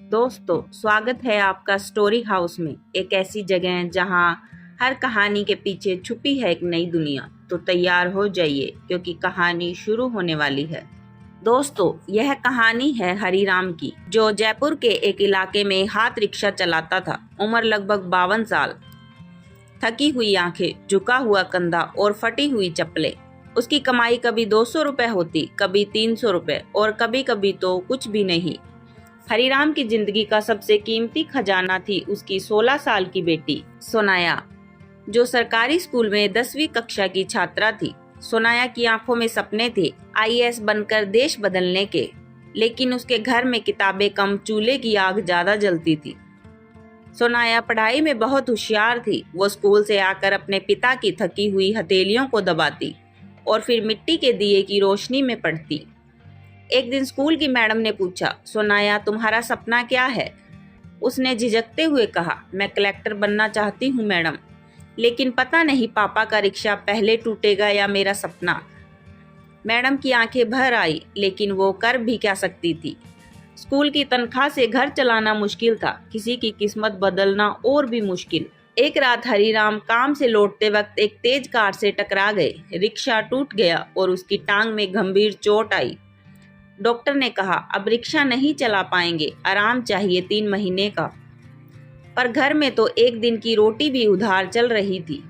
दोस्तों, स्वागत है आपका स्टोरी हाउस में। एक ऐसी जगह जहां हर कहानी के पीछे छुपी है एक नई दुनिया। तो तैयार हो जाइए क्योंकि कहानी शुरू होने वाली है। दोस्तों, यह कहानी है हरिराम की, जो जयपुर के एक इलाके में हाथ रिक्शा चलाता था। उम्र लगभग 52 साल। थकी हुई आंखें, झुका हुआ कंधा और फटी हुई चप्पलें। उसकी कमाई कभी 200 रुपए होती, कभी 300 रुपए और कभी कभी तो कुछ भी नहीं। हरिराम की जिंदगी का सबसे कीमती खजाना थी उसकी 16 साल की बेटी सोनाया, जो सरकारी स्कूल में 10वीं कक्षा की छात्रा थी। सोनाया की आंखों में सपने थे, आईएएस बनकर देश बदलने के, लेकिन उसके घर में किताबें कम, चूल्हे की आग ज्यादा जलती थी। सोनाया पढ़ाई में बहुत होशियार थी। वो स्कूल से आकर अपने पिता की थकी हुई हथेलियों को दबाती और फिर मिट्टी के दिए की रोशनी में पढ़ती। एक दिन स्कूल की मैडम ने पूछा, सोनाया तुम्हारा सपना क्या है? उसने झिझकते हुए कहा, मैं कलेक्टर बनना चाहती हूँ मैडम, लेकिन पता नहीं पापा का रिक्शा पहले टूटेगा या मेरा सपना। मैडम की आंखें भर आई, लेकिन वो कर भी क्या सकती थी। स्कूल की तनख्वाह से घर चलाना मुश्किल था, किसी की किस्मत बदलना और भी मुश्किल। एक रात हरिराम काम से लौटते वक्त एक तेज कार से टकरा गए। रिक्शा टूट गया और उसकी टांग में गंभीर चोट आई। डॉक्टर ने कहा, अब रिक्शा नहीं चला पाएंगे, आराम चाहिए 3 महीने का। पर घर में तो एक दिन की रोटी भी उधार चल रही थी।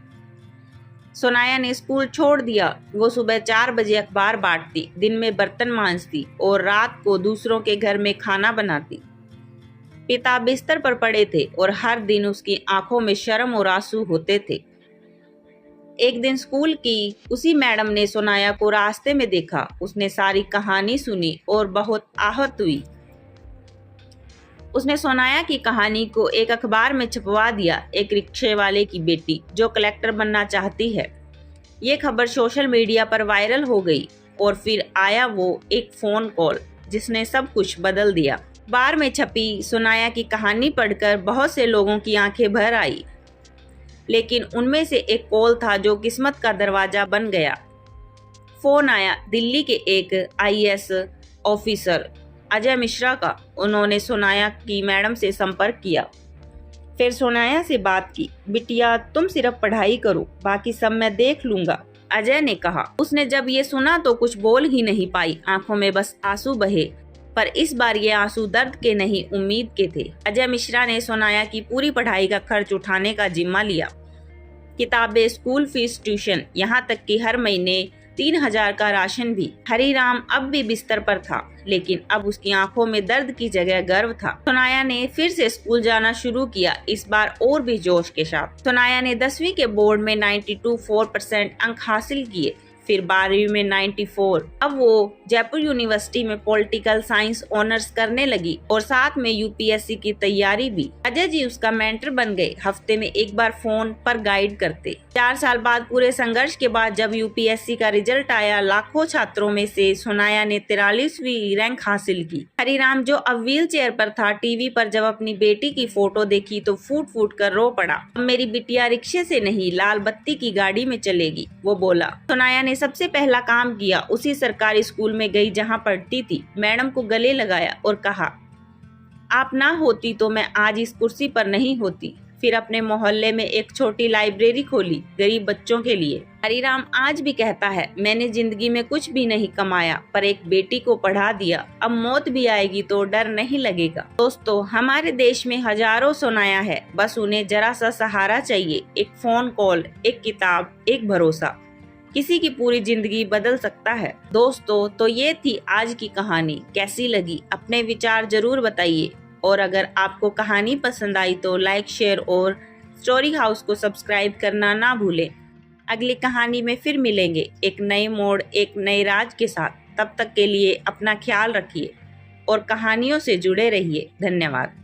सोनाया ने स्कूल छोड़ दिया। वो सुबह 4 बजे अखबार बांटती, दिन में बर्तन मांजती और रात को दूसरों के घर में खाना बनाती। पिता बिस्तर पर पड़े थे और हर दिन उसकी आंखों में शर्म और आंसू होते थे। एक दिन स्कूल की उसी मैडम ने सोनाया को रास्ते में देखा। उसने सारी कहानी सुनी और बहुत आहत हुई। उसने सोनाया की कहानी को एक अखबार में छपवा दिया। एक रिक्शे वाले की बेटी जो कलेक्टर बनना चाहती है। ये खबर सोशल मीडिया पर वायरल हो गई और फिर आया वो एक फोन कॉल जिसने सब कुछ बदल दिया। अखबार में छपी सोनाया की कहानी पढ़कर बहुत से लोगों की आंखें भर आई, लेकिन उनमें से एक कॉल था जो किस्मत का दरवाजा बन गया। फोन आया दिल्ली के एक आईएएस ऑफिसर अजय मिश्रा का। उन्होंने सोनाया की मैडम से संपर्क किया, फिर सोनाया से बात की। बिटिया, तुम सिर्फ पढ़ाई करो, बाकी सब मैं देख लूंगा, अजय ने कहा। उसने जब ये सुना तो कुछ बोल ही नहीं पाई, आंखों में बस आंसू बहे। पर इस बार ये आंसू दर्द के नहीं, उम्मीद के थे। अजय मिश्रा ने सोनाया की पूरी पढ़ाई का खर्च उठाने का जिम्मा लिया। किताबें, स्कूल फीस, ट्यूशन, यहाँ तक कि हर महीने 3000 का राशन भी। हरिराम अब भी बिस्तर पर था, लेकिन अब उसकी आंखों में दर्द की जगह गर्व था। सोनाया ने फिर से स्कूल जाना शुरू किया, इस बार और भी जोश के साथ। सोनाया ने 10वीं के बोर्ड में 92.4% अंक हासिल किए, फिर 12वीं में 94। अब वो जयपुर यूनिवर्सिटी में पॉलिटिकल साइंस ऑनर्स करने लगी और साथ में यूपीएससी की तैयारी भी। अजय जी उसका मेंटर बन गए, हफ्ते में एक बार फोन पर गाइड करते। 4 साल बाद पूरे संघर्ष के बाद जब यूपीएससी का रिजल्ट आया, लाखों छात्रों में से सोनाया ने 43वीं रैंक हासिल की। हरिराम जो अब व्हील चेयर पर था, टीवी पर जब अपनी बेटी की फोटो देखी तो फूट फूट कर रो पड़ा। अब मेरी बिटिया रिक्शे से नहीं, लाल बत्ती की गाड़ी में चलेगी, वो बोला। सोनाया ने सबसे पहला काम किया, उसी सरकारी स्कूल में गई जहां पढ़ती थी। मैडम को गले लगाया और कहा, आप ना होती तो मैं आज इस कुर्सी पर नहीं होती। फिर अपने मोहल्ले में एक छोटी लाइब्रेरी खोली, गरीब बच्चों के लिए। हरिराम आज भी कहता है, मैंने जिंदगी में कुछ भी नहीं कमाया, पर एक बेटी को पढ़ा दिया। अब मौत भी आएगी तो डर नहीं लगेगा। दोस्तों, हमारे देश में हजारों सोनाया है, बस उन्हें जरा सा सहारा चाहिए। एक फोन कॉल, एक किताब, एक भरोसा, किसी की पूरी जिंदगी बदल सकता है। दोस्तों, तो ये थी आज की कहानी। कैसी लगी अपने विचार जरूर बताइए, और अगर आपको कहानी पसंद आई तो लाइक, शेयर और स्टोरी हाउस को सब्सक्राइब करना ना भूलें। अगली कहानी में फिर मिलेंगे, एक नए मोड़, एक नए राज के साथ। तब तक के लिए अपना ख्याल रखिए और कहानियों से जुड़े रहिए। धन्यवाद।